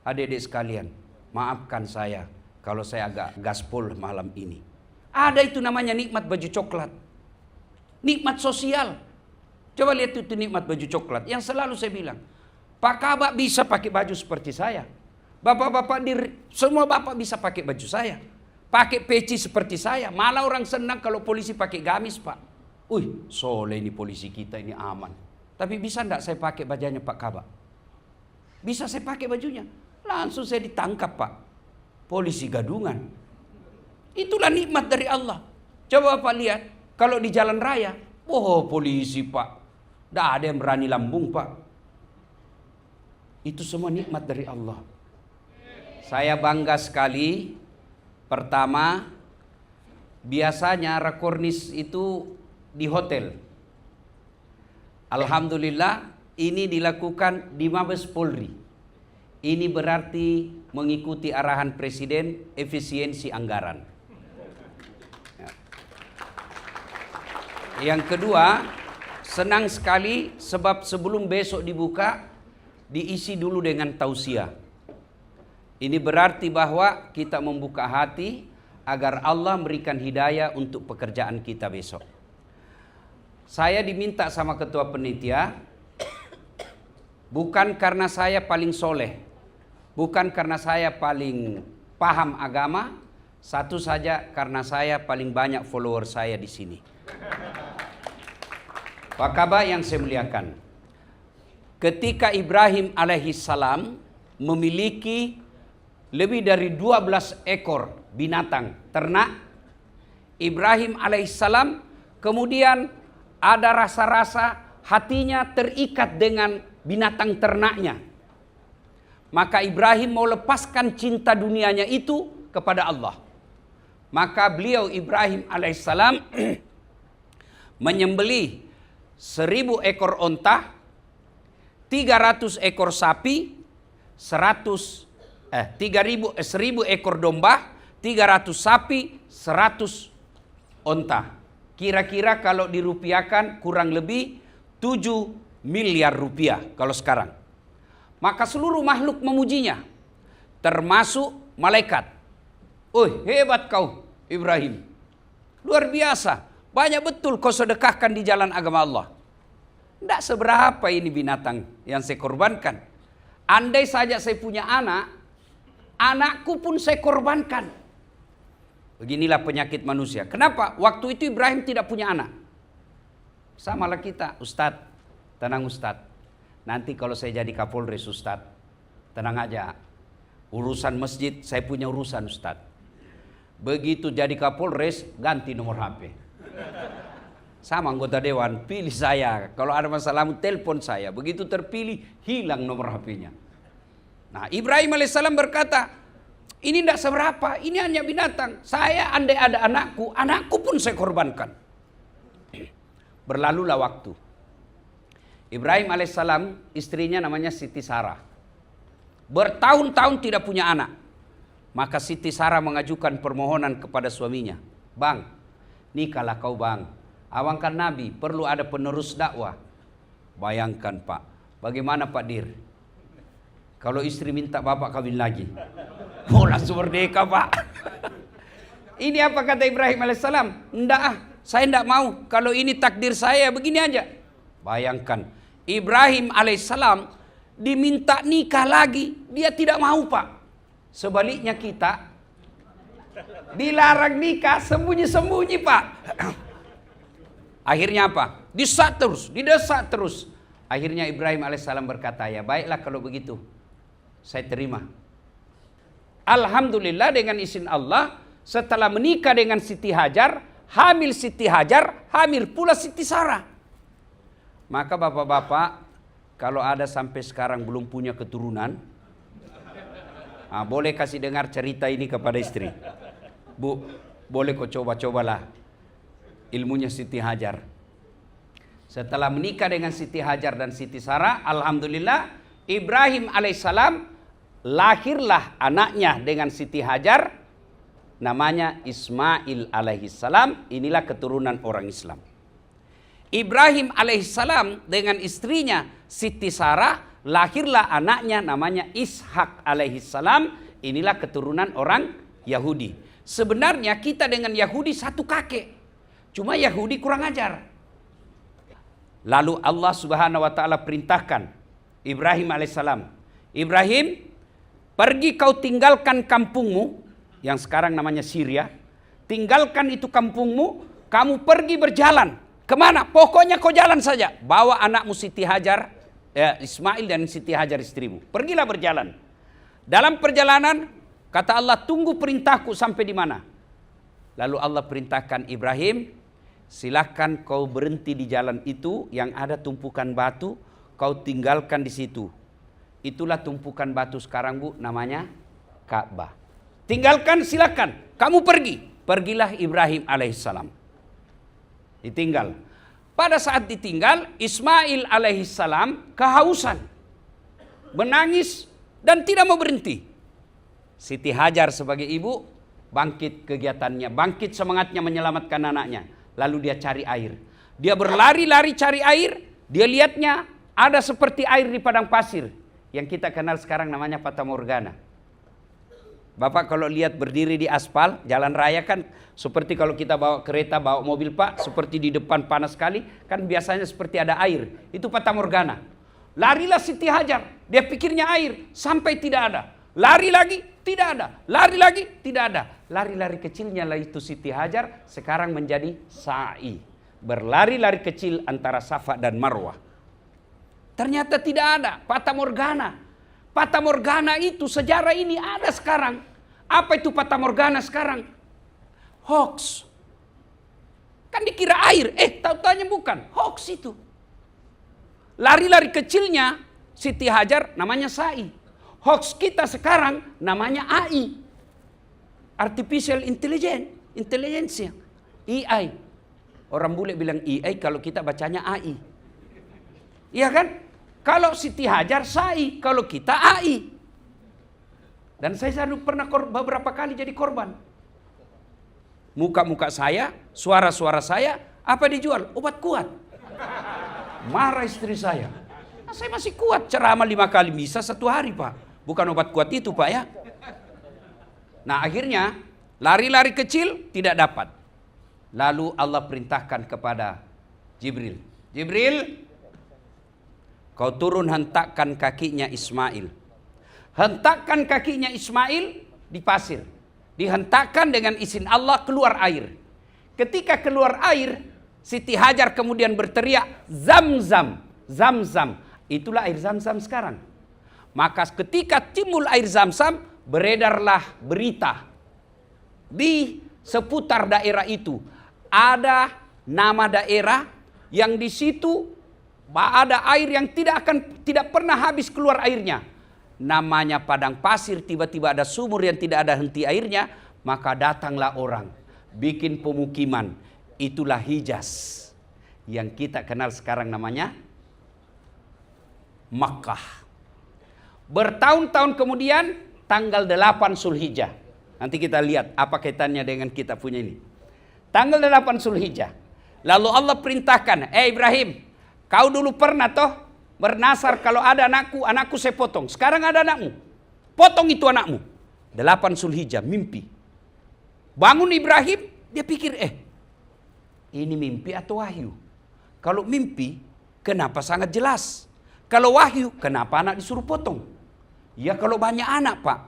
Adik-adik sekalian, maafkan saya kalau saya agak gaspol malam ini. Ada itu namanya nikmat baju coklat. Nikmat sosial. Coba lihat itu nikmat baju coklat. Yang selalu saya bilang, Pak Kabak bisa pakai baju seperti saya. Bapak-bapak semua bapak bisa pakai baju saya. Pakai peci seperti saya. Malah orang senang kalau polisi pakai gamis, Pak. Soleh ini polisi kita ini aman. Tapi bisa enggak saya pakai bajunya Pak Kabak? Bisa saya pakai bajunya. Langsung saya ditangkap, Pak. Polisi gadungan. Itulah nikmat dari Allah. Coba Bapak lihat. Kalau di jalan raya. Polisi, Pak. Tidak ada yang berani lambung, Pak. Itu semua nikmat dari Allah. Saya bangga sekali. Pertama, biasanya rakornis itu di hotel. Alhamdulillah, ini dilakukan di Mabes Polri. Ini berarti mengikuti arahan Presiden efisiensi anggaran. Yang kedua, senang sekali sebab sebelum besok dibuka, diisi dulu dengan tausiah. Ini berarti bahwa kita membuka hati agar Allah memberikan hidayah untuk pekerjaan kita besok. Saya diminta sama ketua penitia, bukan karena saya paling soleh, bukan karena saya paling paham agama, satu saja karena saya paling banyak follower saya di sini. Pak Kabak yang saya muliakan, ketika Ibrahim alaihissalam memiliki lebih dari 12 ekor binatang ternak, Ibrahim alaihissalam kemudian ada rasa-rasa hatinya terikat dengan binatang ternaknya. Maka Ibrahim mau lepaskan cinta dunianya itu kepada Allah. Maka beliau Ibrahim alaihissalam menyembelih 1000 ekor onta, 300 ekor sapi, 1000 ekor domba, 300 sapi, 100 onta. Kira-kira kalau dirupiahkan kurang lebih 7 miliar rupiah kalau sekarang. Maka seluruh makhluk memujinya, termasuk malaikat. Hebat kau Ibrahim. Luar biasa. Banyak betul kau sedekahkan di jalan agama Allah. Tidak seberapa ini binatang yang saya korbankan. Andai saja saya punya anak, anakku pun saya korbankan. Beginilah penyakit manusia. Kenapa? Waktu itu Ibrahim tidak punya anak. Samalah kita, Ustadz. Tenang Ustadz. Nanti kalau saya jadi Kapolres Ustadz, tenang aja. Urusan masjid, saya punya urusan Ustadz. Begitu jadi Kapolres, ganti nomor HP. Sama anggota dewan, pilih saya. Kalau ada masalah, telepon saya. Begitu terpilih, hilang nomor HP-nya. Nah, Ibrahim alaihissalam berkata, ini tidak seberapa, ini hanya binatang. Saya andai ada anakku, anakku pun saya korbankan. Berlalulah waktu. Ibrahim alaihissalam, istrinya namanya Siti Sarah. Bertahun-tahun tidak punya anak. Maka Siti Sarah mengajukan permohonan kepada suaminya. Bang, nikahlah kau bang. Awang kan Nabi, perlu ada penerus dakwah. Bayangkan Pak, bagaimana Pak Dir? Kalau istri minta bapak kawin lagi. Langsung merdeka Pak. Ini apa kata Ibrahim alaihissalam? Saya tidak mau. Kalau ini takdir saya, begini aja. Bayangkan, Ibrahim alaihissalam diminta nikah lagi, dia tidak mau Pak. Sebaliknya kita dilarang nikah sembunyi-sembunyi Pak. Akhirnya apa? Didesak terus. Akhirnya Ibrahim alaihissalam berkata, ya baiklah kalau begitu, saya terima. Alhamdulillah dengan izin Allah, setelah menikah dengan Siti Hajar, hamil Siti Hajar, hamil pula Siti Sarah. Maka bapak-bapak, kalau ada sampai sekarang belum punya keturunan, boleh kasih dengar cerita ini kepada istri. Bu, boleh kau coba-cobalah ilmunya Siti Hajar. Setelah menikah dengan Siti Hajar dan Siti Sarah, alhamdulillah Ibrahim alaihissalam lahirlah anaknya dengan Siti Hajar, namanya Ismail alaihissalam. Inilah keturunan orang Islam. Ibrahim alaihissalam dengan istrinya Siti Sarah lahirlah anaknya namanya Ishak alaihissalam. Inilah keturunan orang Yahudi. Sebenarnya kita dengan Yahudi satu kakek. Cuma Yahudi kurang ajar. Lalu Allah Subhanahu wa taala perintahkan Ibrahim alaihissalam, Ibrahim, pergi kau tinggalkan kampungmu yang sekarang namanya Syria. Tinggalkan itu kampungmu, kamu pergi berjalan. Kemana? Pokoknya kau jalan saja. Bawa anakmu Siti Hajar, Ismail dan Siti Hajar istrimu. Pergilah berjalan. Dalam perjalanan, kata Allah, tunggu perintahku sampai di mana. Lalu Allah perintahkan Ibrahim, silahkan kau berhenti di jalan itu yang ada tumpukan batu, kau tinggalkan di situ. Itulah tumpukan batu sekarang, Bu, namanya Ka'bah. Tinggalkan, silakan. Kamu pergi. Pergilah Ibrahim alaihissalam. Ditinggal. Pada saat ditinggal, Ismail alaihissalam kehausan. Menangis dan tidak mau berhenti. Siti Hajar sebagai ibu bangkit kegiatannya, bangkit semangatnya menyelamatkan anaknya. Lalu dia cari air. Dia berlari-lari cari air. Dia lihatnya ada seperti air di padang pasir. Yang kita kenal sekarang namanya Fata Morgana. Bapak kalau lihat berdiri di aspal, jalan raya kan seperti kalau kita bawa kereta, bawa mobil Pak, seperti di depan panas sekali, kan biasanya seperti ada air. Itu Fata Morgana. Larilah Siti Hajar, dia pikirnya air, sampai tidak ada. Lari lagi, tidak ada. Lari lagi, tidak ada. Lari-lari kecilnya lah itu Siti Hajar, sekarang menjadi sa'i. Berlari-lari kecil antara Safa dan Marwah. Ternyata tidak ada, Fata Morgana. Fata Morgana itu sejarah ini ada sekarang. Apa itu Fata Morgana sekarang? Hoax. Kan dikira air, tahu-tahunya bukan. Hoax itu. Lari-lari kecilnya Siti Hajar namanya sa'i. Hoax kita sekarang namanya AI. Artificial Intelligence. AI. Orang bule bilang AI, kalau kita bacanya AI. Iya kan? Kalau Siti Hajar sa'i, kalau kita AI. Dan saya pernah beberapa kali jadi korban. Muka-muka saya, suara-suara saya, apa dijual? Obat kuat. Marah istri saya. Nah, saya masih kuat, ceramah 5 kali misa 1 hari Pak. Bukan obat kuat itu Pak ya. Nah akhirnya lari-lari kecil tidak dapat. Lalu Allah perintahkan kepada Jibril. Jibril, kau turun hentakkan kakinya Ismail. Hentakkan kakinya Ismail di pasir. Dihentakkan dengan izin Allah keluar air. Ketika keluar air, Siti Hajar kemudian berteriak, Zam-zam, Zam-zam. Itulah air Zam-zam sekarang. Maka ketika timbul air Zam-zam, beredarlah berita. Di seputar daerah itu, ada nama daerah yang di situ ada air yang tidak pernah habis keluar airnya. Namanya padang pasir, tiba-tiba ada sumur yang tidak ada henti airnya, maka datanglah orang bikin pemukiman. Itulah Hijaz yang kita kenal sekarang namanya Makkah. Bertahun-tahun kemudian tanggal 8 Zulhijjah. Nanti kita lihat apa kaitannya dengan kita punya ini. Tanggal 8 Zulhijjah. Lalu Allah perintahkan, Ibrahim, kau dulu pernah toh bernasar kalau ada anakku saya potong. Sekarang ada anakmu, potong itu anakmu. 8 Zulhijjah, mimpi. Bangun Ibrahim, dia pikir, ini mimpi atau wahyu? Kalau mimpi, kenapa sangat jelas? Kalau wahyu, kenapa anak disuruh potong? Ya kalau banyak anak Pak,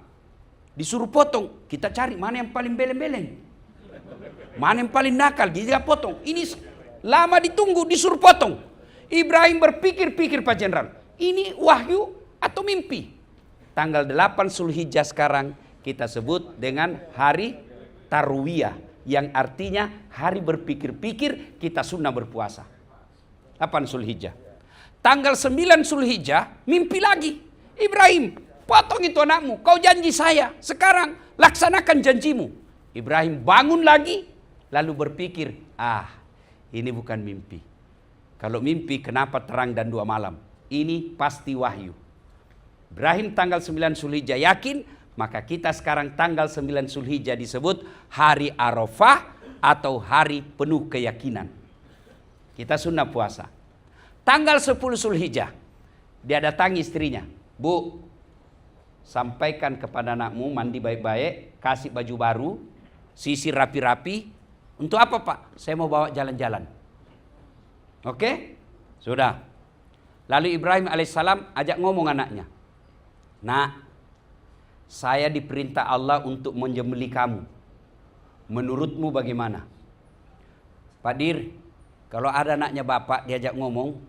disuruh potong, kita cari mana yang paling beleng-beleng. Mana yang paling nakal, dia potong. Ini lama ditunggu, disuruh potong. Ibrahim berpikir-pikir Pak Jenderal, ini wahyu atau mimpi? Tanggal 8 Zulhijjah sekarang kita sebut dengan hari Tarwiyah, yang artinya hari berpikir-pikir, kita sunnah berpuasa. 8 Zulhijjah. Tanggal 9 Zulhijjah, mimpi lagi. Ibrahim, potong itu anakmu, kau janji saya, sekarang laksanakan janjimu. Ibrahim bangun lagi, lalu berpikir, ini bukan mimpi. Kalau mimpi kenapa terang dan 2 malam? Ini pasti wahyu. Ibrahim tanggal 9 Zulhijjah yakin, maka kita sekarang tanggal 9 Zulhijjah disebut hari Arafah atau hari penuh keyakinan. Kita sunnah puasa. Tanggal 10 Zulhijjah, Dia datangi istrinya. Bu, sampaikan kepada anakmu mandi baik-baik, kasih baju baru, sisir rapi-rapi. Untuk apa Pak? Saya mau bawa jalan-jalan. Oke? Sudah. Lalu Ibrahim alaihissalam ajak ngomong anaknya. Nak, saya diperintah Allah untuk menyembelih kamu. Menurutmu bagaimana? Pak Dir, kalau ada anaknya bapak diajak ngomong,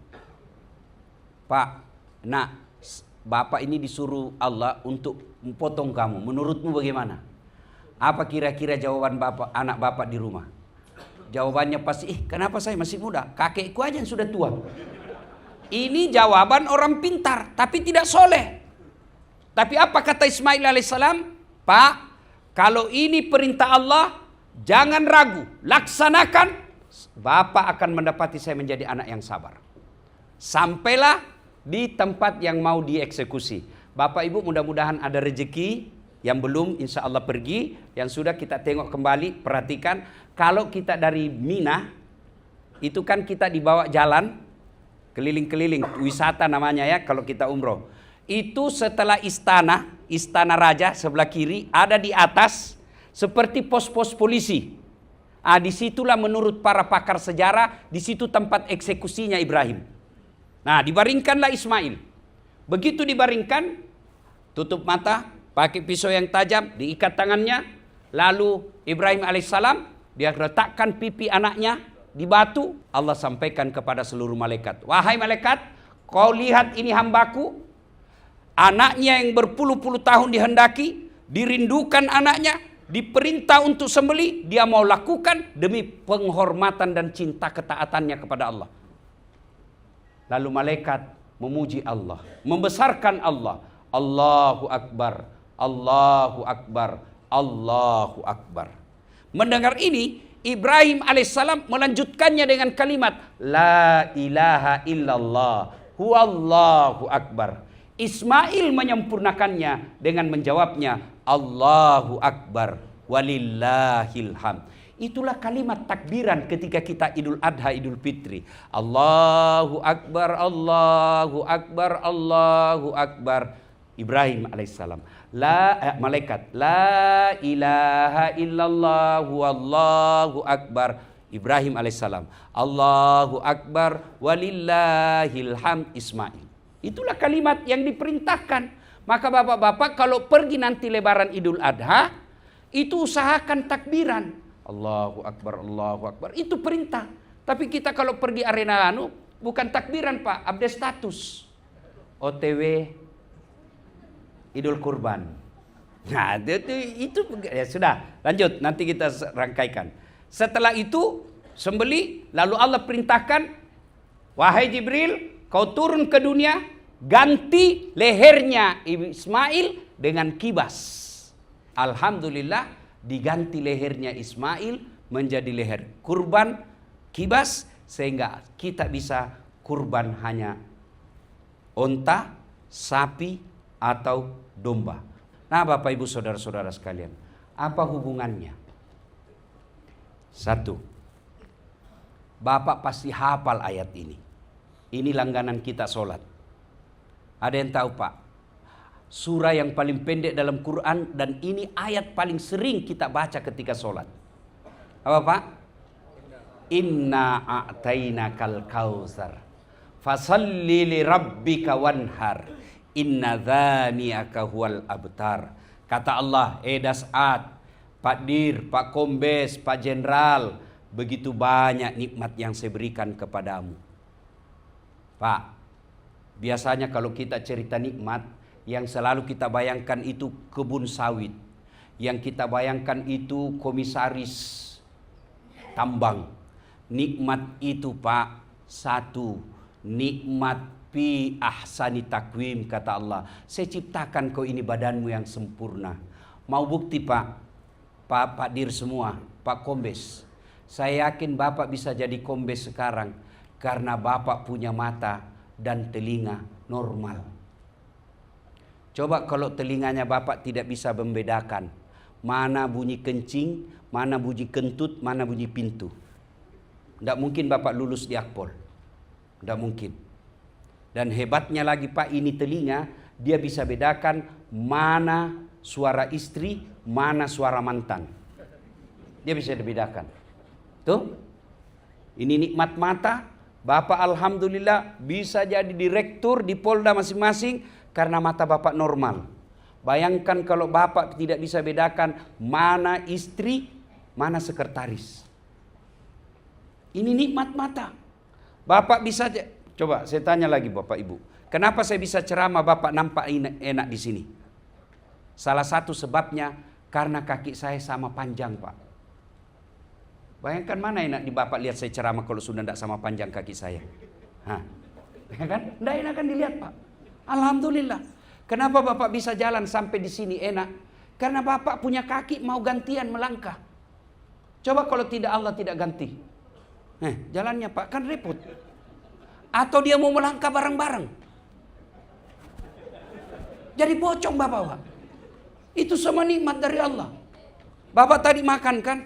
Pak, nak, bapak ini disuruh Allah untuk memotong kamu. Menurutmu bagaimana? Apa kira-kira jawaban bapak, anak bapak di rumah? Jawabannya pasti, kenapa saya masih muda? Kakekku aja yang sudah tua. Ini jawaban orang pintar, tapi tidak soleh. Tapi apa kata Ismail alaihissalam? Pak, kalau ini perintah Allah, jangan ragu, laksanakan. Bapak akan mendapati saya menjadi anak yang sabar. Sampailah di tempat yang mau dieksekusi. Bapak Ibu mudah-mudahan ada rezeki. Yang belum insya Allah pergi. Yang sudah kita tengok kembali, perhatikan. Kalau kita dari Mina, itu kan kita dibawa jalan, keliling-keliling, wisata namanya ya kalau kita umroh. Itu setelah istana raja sebelah kiri, ada di atas seperti pos-pos polisi. Disitulah menurut para pakar sejarah, di situ tempat eksekusinya Ibrahim. Nah, dibaringkanlah Ismail. Begitu dibaringkan, tutup mata, pakai pisau yang tajam, diikat tangannya. Lalu Ibrahim alaihissalam, dia letakkan pipi anaknya di batu. Allah sampaikan kepada seluruh malaikat. Wahai malaikat, kau lihat ini hambaku. Anaknya yang berpuluh-puluh tahun dihendaki, dirindukan anaknya, diperintah untuk sembelih, dia mau lakukan demi penghormatan dan cinta ketaatannya kepada Allah. Lalu malaikat memuji Allah, membesarkan Allah. Allahu Akbar, Allahu Akbar, Allahu Akbar. Mendengar ini, Ibrahim alaihissalam melanjutkannya dengan kalimat La ilaha illallah huwallahu akbar. Ismail menyempurnakannya dengan menjawabnya Allahu Akbar walillahil hamd. Itulah kalimat takbiran ketika kita Idul Adha, Idul Fitri. Allahu Akbar, Allahu Akbar, Allahu Akbar. Ibrahim alaihissalam. Malaikat. La ilaha illallah wallahu akbar. Ibrahim alaihissalam. Allahu Akbar walillahil hamd. Ismail. Itulah kalimat yang diperintahkan. Maka bapak-bapak kalau pergi nanti lebaran Idul Adha, itu usahakan takbiran. Allahu Akbar, Allahu Akbar. Itu perintah. Tapi kita kalau pergi arena bukan takbiran Pak, update status. OTW Idul Kurban. Nah, itu ya sudah. Lanjut, nanti kita rangkaikan. Setelah itu sembelih, lalu Allah perintahkan, wahai Jibril, kau turun ke dunia, ganti lehernya Ismail dengan kibas. Alhamdulillah, diganti lehernya Ismail menjadi leher kurban kibas, sehingga kita bisa kurban hanya onta, sapi, atau domba. Nah, Bapak Ibu saudara-saudara sekalian, apa hubungannya? Satu, Bapak pasti hafal ayat ini. Ini langganan kita sholat. Ada yang tahu Pak? Surah yang paling pendek dalam Quran dan ini ayat paling sering kita baca ketika sholat. Apa Pak? Inna a'tainakal kautsar fasalli li rabbika wanhar. Inna dzaniaka huwal abtar. Kata Allah, Das'ad, Pak Dir, Pak Kombes, Pak Jenderal, begitu banyak nikmat yang saya berikan kepadamu. Pak, biasanya kalau kita cerita nikmat, yang selalu kita bayangkan itu kebun sawit. Yang kita bayangkan itu komisaris tambang. Nikmat itu Pak, satu, nikmat fi ahsani takwim, kata Allah. Saya ciptakan kau ini badanmu yang sempurna. Mau bukti Pak? Pak Dir semua, Pak Kombes. Saya yakin Bapak bisa jadi Kombes sekarang karena Bapak punya mata dan telinga normal. Coba kalau telinganya Bapak tidak bisa membedakan mana bunyi kencing, mana bunyi kentut, mana bunyi pintu. Tidak mungkin Bapak lulus di Akpol. Tidak mungkin. Dan hebatnya lagi Pak, ini telinga, dia bisa bedakan mana suara istri, mana suara mantan. Dia bisa dibedakan. Tuh, ini nikmat mata. Bapak alhamdulillah bisa jadi direktur di Polda masing-masing karena mata Bapak normal. Bayangkan kalau Bapak tidak bisa bedakan mana istri, mana sekretaris. Ini nikmat mata. Bapak bisa, coba saya tanya lagi Bapak Ibu. Kenapa saya bisa ceramah Bapak nampak enak di sini? Salah satu sebabnya karena kaki saya sama panjang Pak. Bayangkan mana enak di Bapak lihat saya ceramah kalau sudah tidak sama panjang kaki saya. Hah. Ya kan? Tidak enak kan dilihat Pak. Alhamdulillah. Kenapa Bapak bisa jalan sampai di sini enak? Karena Bapak punya kaki mau gantian melangkah. Coba kalau tidak Allah tidak ganti. Jalannya Pak kan repot. Atau dia mau melangkah bareng-bareng. Jadi pocong Bapak Pak. Itu semua nikmat dari Allah. Bapak tadi makan kan?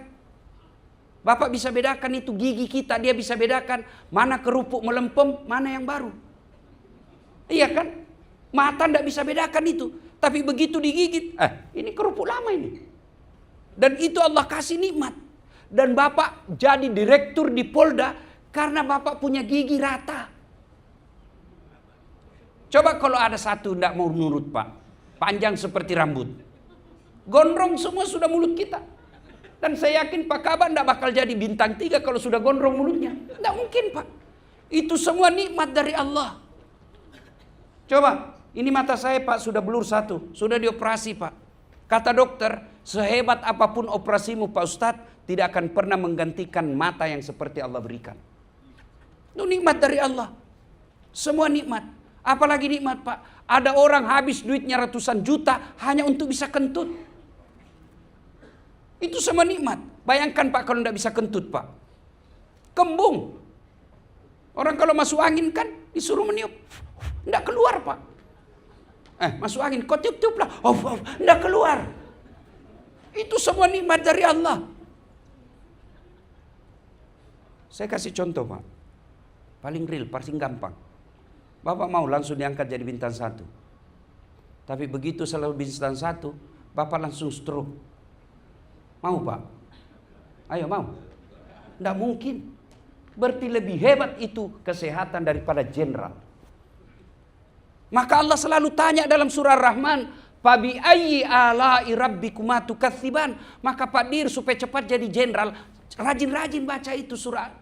Bapak bisa bedakan itu gigi kita. Dia bisa bedakan mana kerupuk melempem, mana yang baru. Iya kan? Mata tidak bisa bedakan itu. Tapi begitu digigit, ini kerupuk lama ini. Dan itu Allah kasih nikmat. Dan Bapak jadi direktur di Polda karena Bapak punya gigi rata. Coba kalau ada satu tidak mau nurut Pak. Panjang seperti rambut. Gondrong semua sudah mulut kita. Dan saya yakin Pak Kaba tidak bakal jadi bintang 3 kalau sudah gondrong mulutnya. Tidak mungkin Pak. Itu semua nikmat dari Allah. Coba, ini mata saya Pak sudah blur satu. Sudah dioperasi Pak. Kata dokter, sehebat apapun operasimu Pak Ustadz, tidak akan pernah menggantikan mata yang seperti Allah berikan. Itu nikmat dari Allah. Semua nikmat. Apalagi nikmat Pak. Ada orang habis duitnya ratusan juta hanya untuk bisa kentut. Itu semua nikmat. Bayangkan Pak kalau tidak bisa kentut Pak. Kembung. Orang kalau masuk angin kan disuruh meniup. Tidak keluar Pak. Masuk angin, kau tiup-tiup lah. Tidak keluar. Itu semua nikmat dari Allah. Saya kasih contoh Pak. Paling real, paling gampang. Bapak mau langsung diangkat jadi bintang 1. Tapi begitu selalu bintang 1, Bapak langsung stroke. Mau Pak? Ayo mau? Tidak mungkin. Berarti lebih hebat itu kesehatan daripada jenderal. Maka Allah selalu tanya dalam surah Rahman, "Fabi ayyi ala'i rabbikuma tukatsiban?" Maka Pak Dir supaya cepat jadi jenderal, rajin-rajin baca itu surah.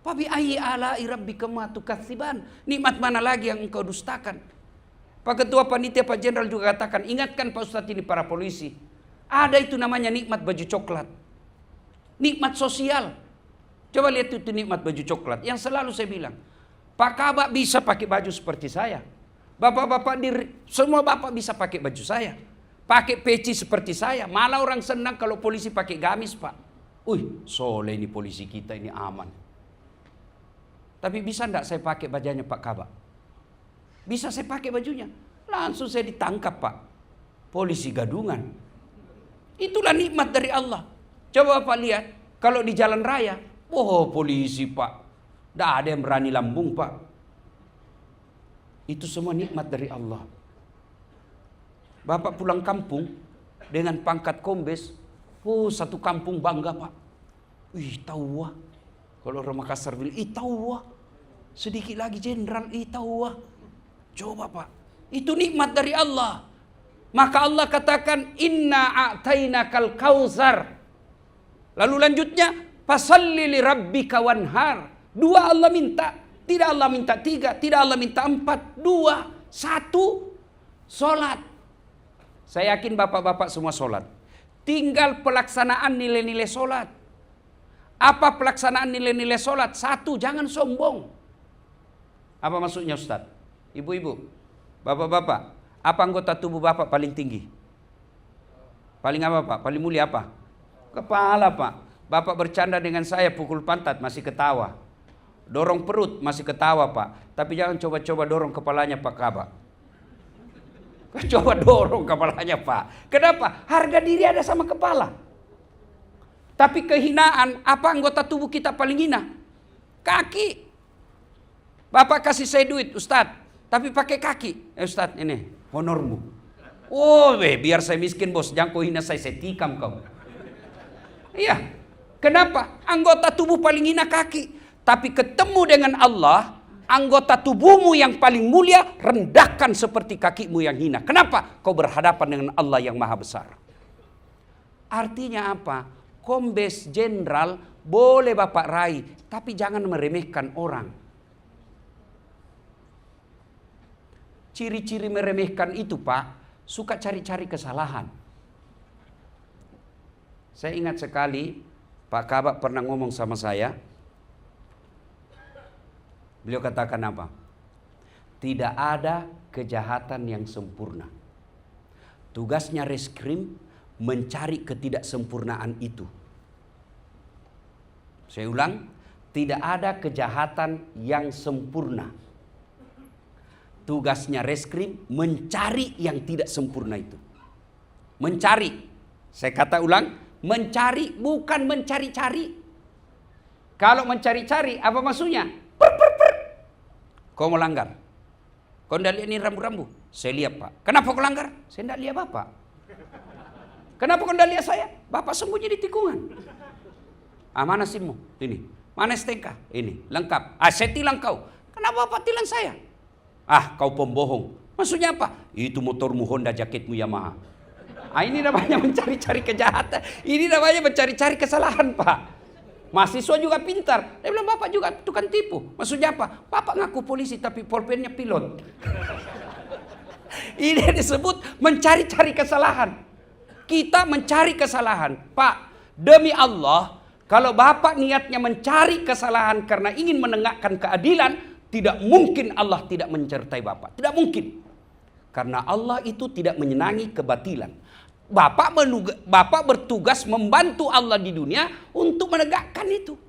"Fabi ayyi ala'i rabbikuma tukatsiban?" Nikmat mana lagi yang engkau dustakan? Pak Ketua Panitia Pak Jenderal juga katakan, ingatkan Pak Ustadz ini para polisi. Ada itu namanya nikmat baju coklat. Nikmat sosial. Coba lihat itu nikmat baju coklat. Yang selalu saya bilang, Pak Kabak bisa pakai baju seperti saya. Bapak-bapak semua bapak bisa pakai baju saya. Pakai peci seperti saya. Malah orang senang kalau polisi pakai gamis Pak. Soleh ini polisi kita ini aman. Tapi bisa enggak saya pakai bajunya Pak Kabak? Bisa saya pakai bajunya. Langsung saya ditangkap Pak. Polisi gadungan. Itulah nikmat dari Allah. Coba Bapak lihat. Kalau di jalan raya. Polisi Pak. Tidak ada yang berani lambung Pak. Itu semua nikmat dari Allah. Bapak pulang kampung. Dengan pangkat kombes. Satu kampung bangga Pak. Tahu wah. Kalau orang Makassar bilang, tahu wah. Sedikit lagi jenderal, tahu wah. Coba Pak. Itu nikmat dari Allah. Maka Allah katakan, "Inna a'tainakal kautsar." Lalu lanjutnya, "Fasalli li rabbika wanhar." 2 Allah minta. Tidak Allah minta 3, tidak Allah minta 4, 2, 1. Solat. Saya yakin bapak-bapak semua solat. Tinggal pelaksanaan nilai-nilai solat. Apa pelaksanaan nilai-nilai solat? 1, jangan sombong. Apa maksudnya Ustaz? Ibu-ibu, bapak-bapak, apa anggota tubuh bapak paling tinggi? Paling apa Pak? Paling mulia apa? Kepala Pak. Bapak bercanda dengan saya pukul pantat masih ketawa. Dorong perut masih ketawa Pak. Tapi jangan coba-coba dorong kepalanya Pak Kabak. Coba dorong kepalanya Pak. Kenapa? Harga diri ada sama kepala. Tapi kehinaan, apa anggota tubuh kita paling hina? Kaki. Bapak kasih saya duit, Ustadz, tapi pakai kaki. Ustadz, ini honormu. Oh, biar saya miskin bos, jangan kau hina saya tikam kau. Iya, kenapa? Anggota tubuh paling hina kaki. Tapi ketemu dengan Allah, anggota tubuhmu yang paling mulia, rendahkan seperti kakimu yang hina. Kenapa? Kau berhadapan dengan Allah yang maha besar. Artinya apa? Kombes Jenderal boleh Bapak raih, tapi jangan meremehkan orang. Ciri-ciri meremehkan itu Pak, suka cari-cari kesalahan. Saya ingat sekali, Pak Kabak pernah ngomong sama saya. Beliau katakan apa? Tidak ada kejahatan yang sempurna. Tugasnya reskrim mencari ketidaksempurnaan itu. Saya ulang, tidak ada kejahatan yang sempurna. Tugasnya reskrim mencari yang tidak sempurna itu. Mencari. Saya kata ulang, mencari bukan mencari-cari. Kalau mencari-cari apa maksudnya? Kau melanggar. Kau tidak lihat ini rambu-rambu? Saya lihat Pak. Kenapa kau langgar? Saya tidak lihat Bapak. Kenapa kau tidak lihat saya? Bapak sembunyi di tikungan. Mana SIM-mu? Ini. Mana STNK? Ini. Lengkap. Saya tilang kau. Kenapa Bapak tilang saya? Kau pembohong. Maksudnya apa? Itu motormu Honda, jaketmu Yamaha. Ini namanya mencari-cari kejahatan. Ini namanya mencari-cari kesalahan Pak. Mahasiswa juga pintar. Dia bilang Bapak juga tukang tipu. Maksudnya apa? Bapak ngaku polisi tapi pulpennya pilot. Ini disebut mencari-cari kesalahan. Kita mencari kesalahan. Pak, demi Allah, kalau Bapak niatnya mencari kesalahan karena ingin menegakkan keadilan, tidak mungkin Allah tidak menyertai Bapak. Tidak mungkin. Karena Allah itu tidak menyenangi kebatilan. Bapak bertugas membantu Allah di dunia untuk menegakkan itu.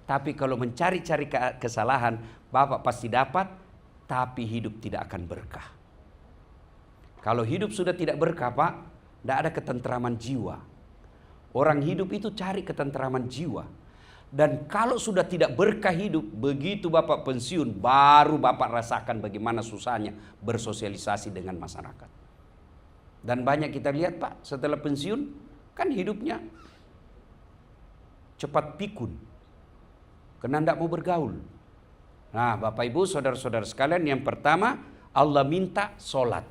Tapi kalau mencari-cari kesalahan, Bapak pasti dapat, tapi hidup tidak akan berkah. Kalau hidup sudah tidak berkah Pak, tidak ada ketentraman jiwa. Orang hidup itu cari ketentraman jiwa. Dan kalau sudah tidak berkah hidup, begitu Bapak pensiun, baru Bapak rasakan bagaimana susahnya bersosialisasi dengan masyarakat. Dan banyak kita lihat Pak, setelah pensiun, kan hidupnya cepat pikun. Karena tidak mau bergaul. Nah Bapak Ibu, saudara-saudara sekalian, yang pertama, Allah minta sholat.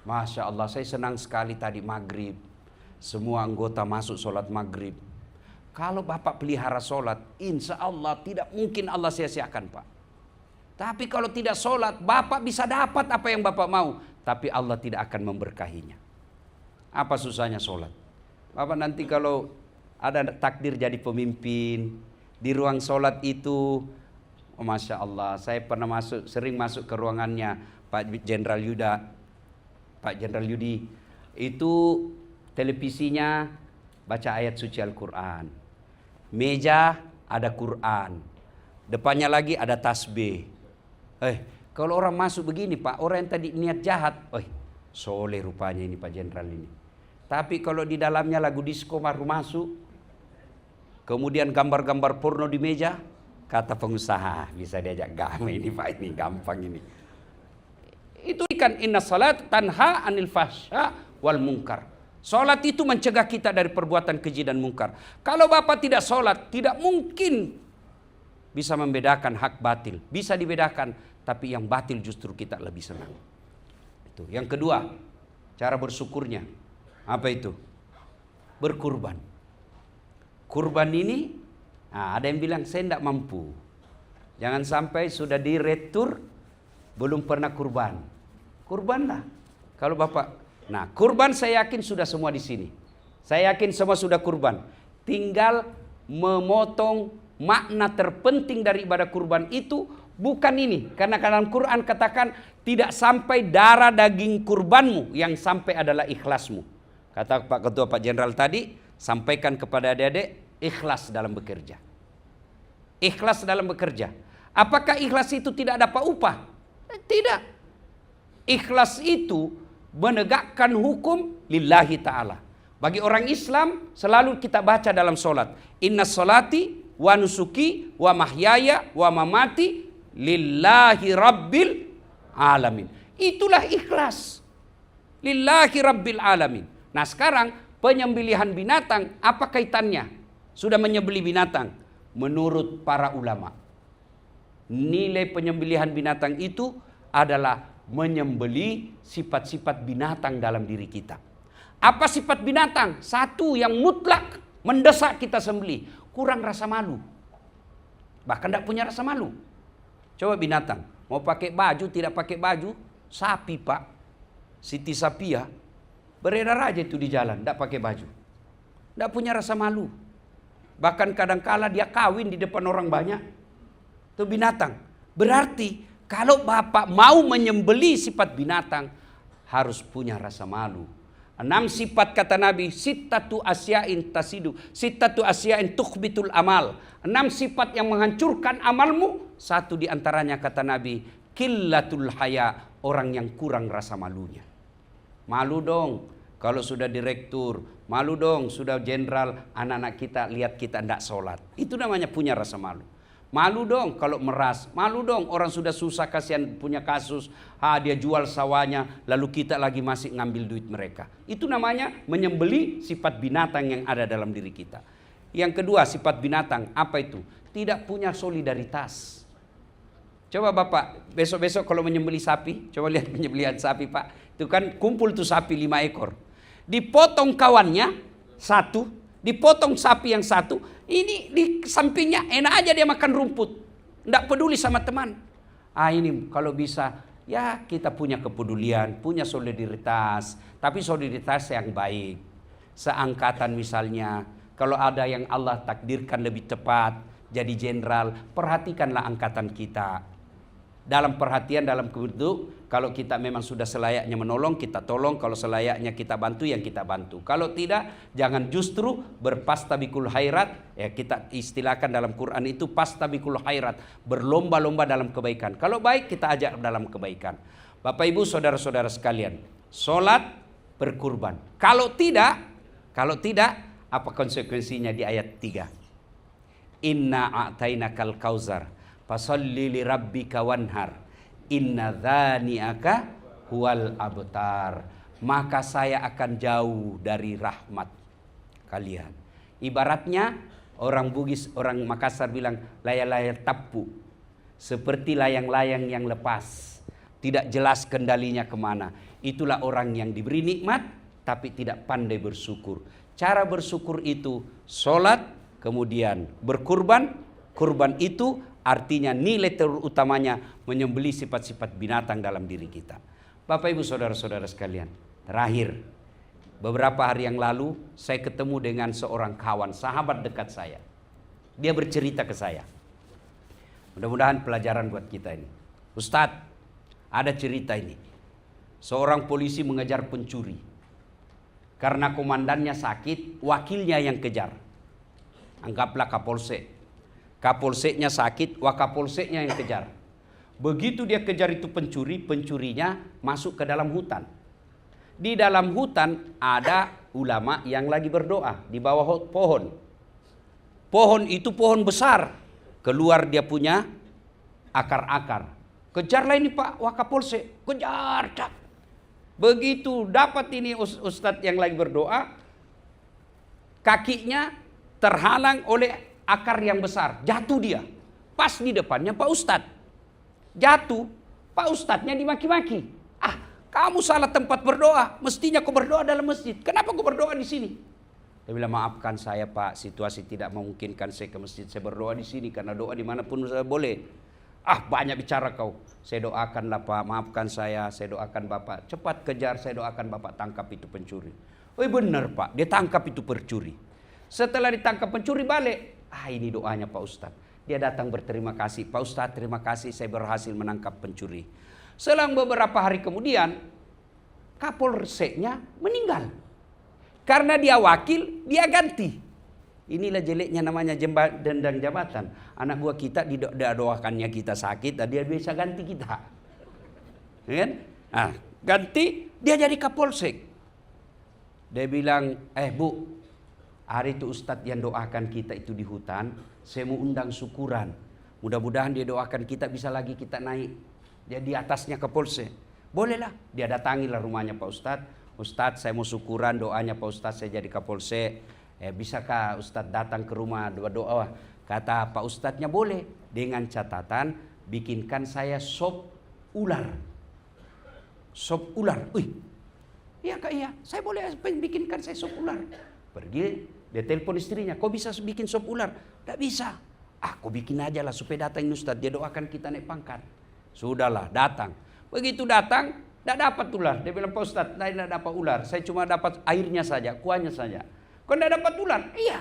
Masya Allah, saya senang sekali tadi maghrib. Semua anggota masuk sholat maghrib. Kalau Bapak pelihara sholat, insya Allah tidak mungkin Allah sia-siakan Pak. Tapi kalau tidak sholat, Bapak bisa dapat apa yang Bapak mau. Tapi Allah tidak akan memberkahinya. Apa susahnya sholat? Bapak nanti kalau ada takdir jadi pemimpin, di ruang sholat itu, oh Masya Allah, saya pernah sering masuk ke ruangannya Pak Jenderal Yudi. Itu televisinya baca ayat suci Al-Quran. Meja ada Quran. Depannya lagi ada tasbih. Kalau orang masuk begini Pak, orang yang tadi niat jahat, soleh rupanya ini Pak Jenderal ini. Tapi kalau di dalamnya lagu disco baru masuk, kemudian gambar-gambar porno di meja, kata pengusaha, bisa diajak game ini Pak, ini gampang ini. Itu kan inna salat tanha anil fahsya wal munkar. Salat itu mencegah kita dari perbuatan keji dan mungkar. Kalau Bapak tidak salat, tidak mungkin bisa membedakan hak batil. Bisa dibedakan, tapi yang batil justru kita lebih senang. Itu. Yang kedua, cara bersyukurnya. Apa itu? Berkurban. Kurban ini, ada yang bilang saya tidak mampu. Jangan sampai sudah diretur, belum pernah kurban. Kurbanlah. Kalau Bapak, kurban saya yakin sudah semua di sini. Saya yakin semua sudah kurban. Tinggal memotong makna terpenting dari ibadah kurban itu bukan ini. Karena dalam Quran katakan tidak sampai darah daging kurbanmu, yang sampai adalah ikhlasmu. Kata Pak Ketua Pak Jenderal tadi, sampaikan kepada adik-adik ikhlas dalam bekerja. Ikhlas dalam bekerja. Apakah ikhlas itu tidak dapat upah? Tidak. Ikhlas itu menegakkan hukum lillahi ta'ala. Bagi orang Islam selalu kita baca dalam solat. Inna solati wa nusuki wa mahyaya wa mamati lillahi rabbil alamin. Itulah ikhlas. Lillahi rabbil alamin. Nah sekarang penyembelihan binatang apa kaitannya? Sudah menyembelih binatang. Menurut para ulama, nilai penyembelihan binatang itu adalah menyembelih sifat-sifat binatang dalam diri kita. Apa sifat binatang? Satu yang mutlak mendesak kita sembelih. Kurang rasa malu. Bahkan tidak punya rasa malu. Coba binatang. Mau pakai baju, tidak pakai baju. Sapi pak. Siti Sapia. Beredar aja itu di jalan. Tidak pakai baju. Tidak punya rasa malu. Bahkan kadangkala dia kawin di depan orang banyak. Itu binatang. Berarti kalau bapak mau menyembelih sifat binatang, harus punya rasa malu. 6 sifat kata Nabi, sittatu asya'in tasidu, sittatu asya'in tukhbitul amal. 6 sifat yang menghancurkan amalmu. Satu di antaranya kata Nabi, killatul haya, orang yang kurang rasa malunya. Malu dong kalau sudah direktur, malu dong sudah jenderal, anak-anak kita lihat kita tidak sholat. Itu namanya punya rasa malu. Malu dong kalau meras, malu dong orang sudah susah kasihan punya kasus, dia jual sawahnya, lalu kita lagi masih ngambil duit mereka. Itu namanya menyembelih sifat binatang yang ada dalam diri kita. Yang kedua sifat binatang, apa itu? Tidak punya solidaritas. Coba bapak, besok-besok kalau menyembelih sapi, coba lihat penyembelihan sapi pak. Itu kan kumpul tuh sapi 5 ekor. Dipotong kawannya, 1, dipotong sapi yang 1, ini di sampingnya enak aja dia makan rumput. Tidak peduli sama teman. Ini kalau bisa ya kita punya kepedulian, punya solidaritas. Tapi solidaritas yang baik. Seangkatan misalnya. Kalau ada yang Allah takdirkan lebih cepat jadi jenderal, perhatikanlah angkatan kita. Dalam perhatian, dalam kebentuk, kalau kita memang sudah selayaknya menolong, kita tolong. Kalau selayaknya kita bantu, yang kita bantu. Kalau tidak, jangan justru berpastabikul khairat. Ya, kita istilahkan dalam Quran itu pastabikul khairat. Berlomba-lomba dalam kebaikan. Kalau baik, kita ajak dalam kebaikan. Bapak Ibu, saudara-saudara sekalian. Sholat, berkurban. Kalau tidak, apa konsekuensinya di ayat 3? Inna a'tainakal kauzar. Fasalli li rabbika wanhar, inna dhani'aka huwal abtar. Maka saya akan jauh dari rahmat kalian. Ibaratnya orang Bugis, orang Makassar bilang layar-layar tapu. Seperti layang-layang yang lepas, tidak jelas kendalinya kemana. Itulah orang yang diberi nikmat tapi tidak pandai bersyukur. Cara bersyukur itu sholat, kemudian berkurban. Kurban itu artinya nilai terutamanya menyembelih sifat-sifat binatang dalam diri kita. Bapak Ibu saudara-saudara sekalian, terakhir beberapa hari yang lalu saya ketemu dengan seorang kawan, sahabat dekat saya. Dia bercerita ke saya. Mudah-mudahan pelajaran buat kita ini. Ustadz, ada cerita ini. Seorang polisi mengejar pencuri. Karena komandannya sakit, wakilnya yang kejar. Anggaplah Kapolsek. Kapolseknya sakit, wakapolseknya yang kejar. Begitu dia kejar itu pencuri, pencurinya masuk ke dalam hutan. Di dalam hutan ada ulama yang lagi berdoa di bawah pohon. Pohon itu pohon besar. Keluar dia punya akar-akar. Kejarlah ini Pak Wakapolsek, kejar. Cak. Begitu dapat ini ustadz yang lagi berdoa, kakinya terhalang oleh akar yang besar, jatuh dia. Pas di depannya Pak Ustadz. Jatuh, Pak Ustadznya dimaki-maki. Kamu salah tempat berdoa, mestinya kau berdoa dalam masjid. Kenapa kau berdoa di sini? Dia bilang, maafkan saya Pak, situasi tidak memungkinkan saya ke masjid. Saya berdoa di sini karena doa dimanapun saya boleh. Banyak bicara kau. Saya doakanlah Pak, maafkan saya doakan Bapak. Cepat kejar, saya doakan Bapak tangkap itu pencuri. Benar Pak, dia tangkap itu pencuri. Setelah ditangkap pencuri balik. Ini doanya Pak Ustadz. Dia datang berterima kasih. Pak Ustadz, terima kasih saya berhasil menangkap pencuri. Selang beberapa hari kemudian, Kapolseknya meninggal. Karena dia wakil, dia ganti. Inilah jeleknya namanya dendang jabatan. Anak buah kita didoakannya kita sakit, dan dia bisa ganti kita. Kan? Ganti, dia jadi Kapolsek. Dia bilang, Bu, hari itu Ustadz yang doakan kita itu di hutan, saya mau undang syukuran. Mudah-mudahan dia doakan kita bisa lagi kita naik. Dia di atasnya Kapolsek. Bolehlah, dia datangilah rumahnya Pak Ustadz. Ustadz, saya mau syukuran doanya Pak Ustadz saya jadi Kapolsek. Bisakah Ustadz datang ke rumah doa-doa? Kata Pak Ustadznya boleh. Dengan catatan bikinkan saya sop ular. Sop ular. Wih, iya Kak, iya. Saya boleh bikinkan saya sop ular. Pergi, dia telepon istrinya. Kok bisa bikin sop ular? Tidak bisa. Aku bikin aja lah supaya datang Ustadz. Dia doakan kita naik pangkat. Sudahlah, datang. Begitu datang, tidak dapat ular. Dia bilang, Pak Ustadz, saya tidak dapat ular. Saya cuma dapat airnya saja, kuahnya saja. Kok tidak dapat ular? Iya.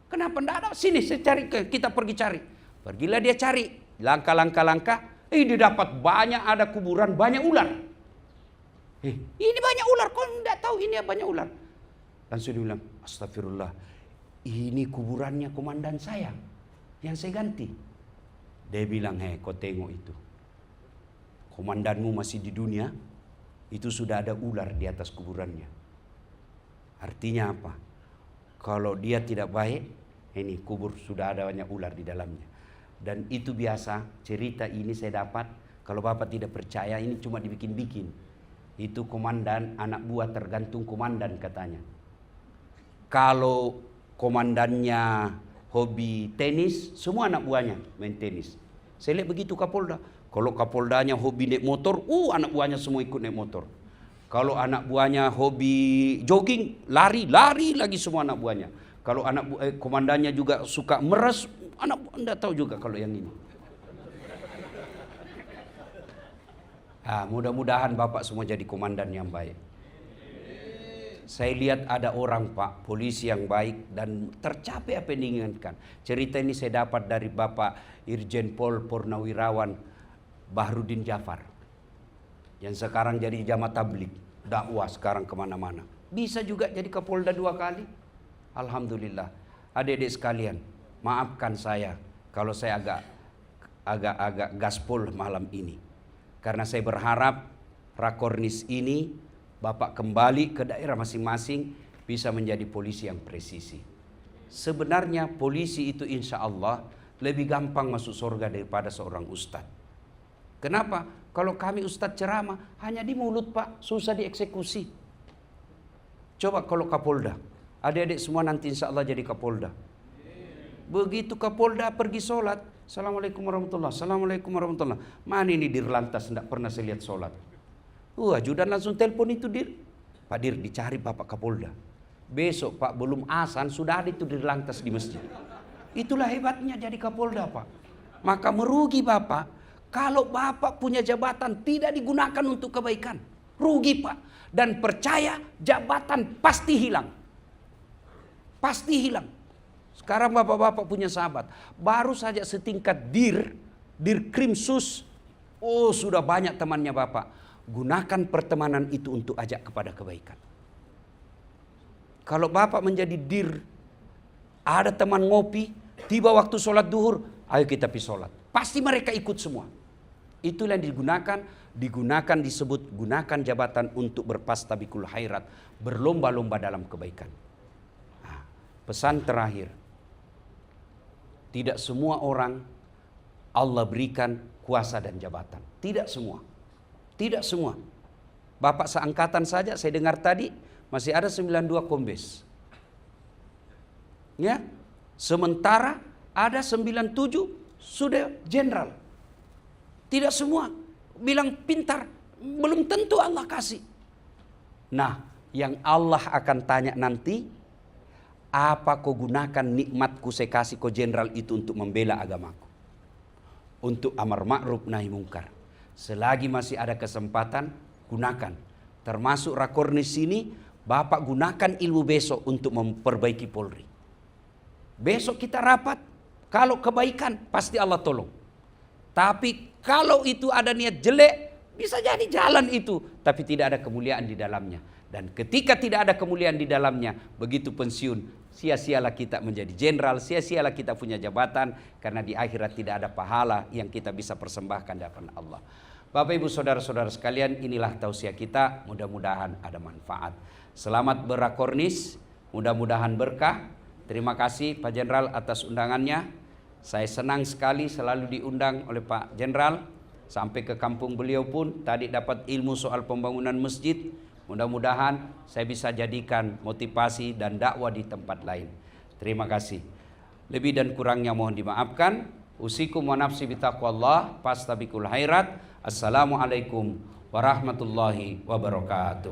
Kenapa tidak ada? Sini, saya cari. Kita pergi cari. Pergilah dia cari. Langkah. Dia dapat banyak, ada kuburan, banyak ular. Ini banyak ular. Kok tidak tahu ini banyak ular? Langsung dia bilang, astagfirullah. Ini kuburannya komandan saya. Yang saya ganti. Dia bilang, kau tengok itu. Komandanmu masih di dunia. Itu sudah ada ular di atas kuburannya. Artinya apa? Kalau dia tidak baik, ini kubur sudah ada banyak ular di dalamnya. Dan itu biasa, cerita ini saya dapat. Kalau Bapak tidak percaya, ini cuma dibikin-bikin. Itu komandan, anak buah tergantung komandan katanya. Kalau komandannya hobi tenis, semua anak buahnya main tenis. Saya lihat begitu Kapolda. Kalau Kapoldanya hobi naik motor, anak buahnya semua ikut naik motor. Kalau anak buahnya hobi jogging, lari lagi semua anak buahnya. Kalau komandannya juga suka meres, anak buah enggak tahu juga kalau yang ini. Mudah-mudahan Bapak semua jadi komandan yang baik. Saya lihat ada orang Pak, polisi yang baik dan tercapai apa yang diinginkan. Cerita ini saya dapat dari Bapak Irjen Pol Purnawirawan Bahrudin Jafar. Yang sekarang jadi jamaah tablik, dakwah sekarang kemana-mana. Bisa juga jadi Kapolda 2 kali. Alhamdulillah. Adik-adik sekalian, maafkan saya kalau saya agak gaspol malam ini. Karena saya berharap Rakornis ini Bapak kembali ke daerah masing-masing bisa menjadi polisi yang presisi. Sebenarnya polisi itu insya Allah lebih gampang masuk surga daripada seorang ustadz. Kenapa? Kalau kami ustadz ceramah hanya di mulut Pak, susah dieksekusi. Coba kalau Kapolda, adik-adik semua nanti insya Allah jadi Kapolda. Begitu Kapolda pergi sholat, Assalamualaikum warahmatullahi wabarakatuh, Assalamualaikum warahmatullahi wabarakatuh. Mana ini Dirlantas tidak pernah saya lihat sholat. Ajudan langsung telepon itu Dir. Pak Dir, dicari Bapak Kapolda. Besok Pak belum azan sudah ada itu Dirlantas di masjid. Itulah hebatnya jadi Kapolda Pak. Maka merugi Bapak kalau Bapak punya jabatan tidak digunakan untuk kebaikan. Rugi Pak. Dan percaya jabatan pasti hilang. Pasti hilang. Sekarang Bapak-bapak punya sahabat. Baru saja setingkat Dir Krimsus. Sudah banyak temannya Bapak. Gunakan pertemanan itu untuk ajak kepada kebaikan. Kalau Bapak menjadi Dir, ada teman ngopi, tiba waktu sholat duhur, ayo kita pergi sholat. Pasti mereka ikut semua. Itulah yang digunakan disebut gunakan jabatan untuk berpastabikul khairat, berlomba-lomba dalam kebaikan. Pesan terakhir, tidak semua orang Allah berikan kuasa dan jabatan. Tidak semua. Tidak semua. Bapak seangkatan saja saya dengar tadi masih ada 92 kombes. Ya. Sementara ada 97 sudah jenderal. Tidak semua bilang pintar, belum tentu Allah kasih. Nah, yang Allah akan tanya nanti, apa kau gunakan nikmatku saya kasih kau jenderal itu untuk membela agamaku? Untuk amar ma'ruf nahi mungkar. Selagi masih ada kesempatan, gunakan. Termasuk Rakornis ini, Bapak gunakan ilmu besok untuk memperbaiki Polri. Besok kita rapat, kalau kebaikan pasti Allah tolong. Tapi kalau itu ada niat jelek, bisa jadi jalan itu, tapi tidak ada kemuliaan di dalamnya. Dan ketika tidak ada kemuliaan di dalamnya, begitu pensiun, sia-sialah kita menjadi jenderal, sia-sialah kita punya jabatan, karena di akhirat tidak ada pahala yang kita bisa persembahkan di hadapan Allah. Bapak Ibu Saudara-saudara sekalian, inilah tausiah kita, mudah-mudahan ada manfaat. Selamat berakornis, mudah-mudahan berkah. Terima kasih Pak Jenderal atas undangannya. Saya senang sekali selalu diundang oleh Pak Jenderal. Sampai ke kampung beliau pun tadi dapat ilmu soal pembangunan masjid. Mudah-mudahan saya bisa jadikan motivasi dan dakwah di tempat lain. Terima kasih. Lebih dan kurangnya mohon dimaafkan. Usikum wa nafsi bitaqwallah, fastabiqul khairat. Assalamualaikum warahmatullahi wabarakatuh.